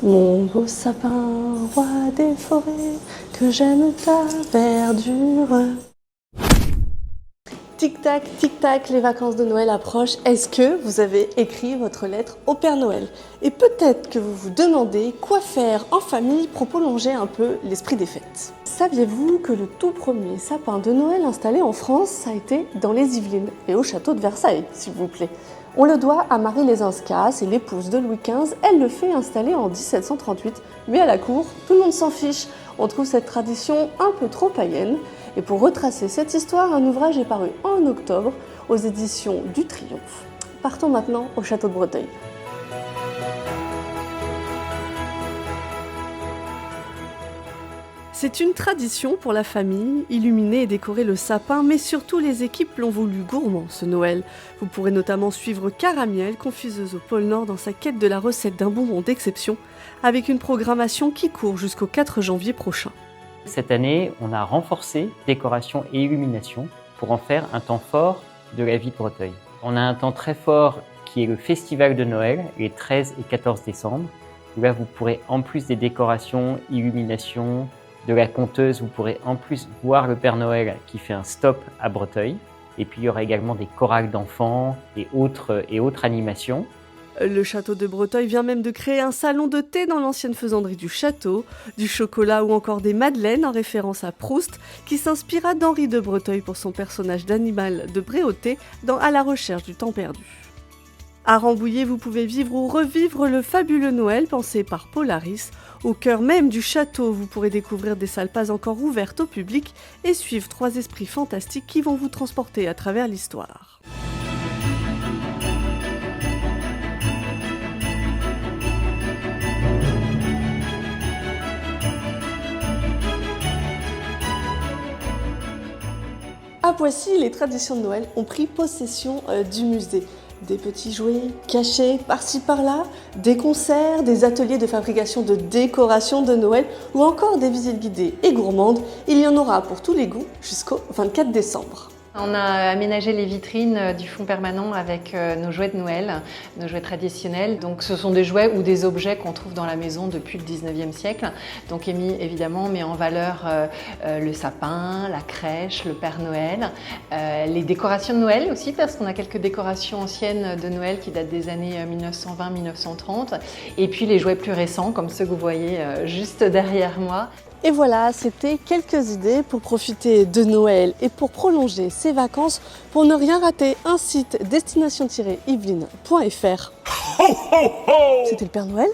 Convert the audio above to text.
Mon beau sapin, roi des forêts, que j'aime ta verdure. Tic-tac, les vacances de Noël approchent. Est-ce que vous avez écrit votre lettre au Père Noël? Et peut-être que vous vous demandez quoi faire en famille pour prolonger un peu l'esprit des fêtes. Saviez-vous que le tout premier sapin de Noël installé en France, ça a été dans les Yvelines et au château de Versailles, s'il vous plaît? On le doit à Marie Lesinska, c'est l'épouse de Louis XV. Elle le fait installer en 1738, mais à la cour, tout le monde s'en fiche. On trouve cette tradition un peu trop païenne. Et pour retracer cette histoire, un ouvrage est paru en octobre aux éditions du Triomphe. Partons maintenant au château de Breteuil. C'est une tradition pour la famille, illuminer et décorer le sapin, mais surtout les équipes l'ont voulu gourmand ce Noël. Vous pourrez notamment suivre Caramiel, confiseuse au pôle Nord, dans sa quête de la recette d'un bonbon d'exception, avec une programmation qui court jusqu'au 4 janvier prochain. Cette année, on a renforcé décoration et illumination pour en faire un temps fort de la vie de Breteuil. On a un temps très fort qui est le festival de Noël, les 13 et 14 décembre, où là vous pourrez, en plus des décorations, illuminations, de la conteuse, vous pourrez en plus voir le Père Noël qui fait un stop à Breteuil. Et puis il y aura également des chorales d'enfants et autres animations. Le château de Breteuil vient même de créer un salon de thé dans l'ancienne faisanderie du château, du chocolat ou encore des madeleines en référence à Proust, qui s'inspira d'Henri de Breteuil pour son personnage d'animal de Bréauté dans À la recherche du temps perdu. À Rambouillet, vous pouvez vivre ou revivre le fabuleux Noël pensé par Polaris. Au cœur même du château, vous pourrez découvrir des salles pas encore ouvertes au public et suivre 3 esprits fantastiques qui vont vous transporter à travers l'histoire. À Poissy, les traditions de Noël ont pris possession du musée. Des petits jouets cachés par-ci par-là, des concerts, des ateliers de fabrication de décorations de Noël ou encore des visites guidées et gourmandes. Il y en aura pour tous les goûts jusqu'au 24 décembre. On a aménagé les vitrines du fonds permanent avec nos jouets de Noël, nos jouets traditionnels. Donc ce sont des jouets ou des objets qu'on trouve dans la maison depuis le 19e siècle. Donc évidemment, on met en valeur le sapin, la crèche, le Père Noël, les décorations de Noël aussi, parce qu'on a quelques décorations anciennes de Noël qui datent des années 1920-1930. Et puis les jouets plus récents, comme ceux que vous voyez juste derrière moi. Et voilà, c'était quelques idées pour profiter de Noël et pour prolonger ses vacances. Pour ne rien rater, un site destination-yveline.fr. C'était le Père Noël.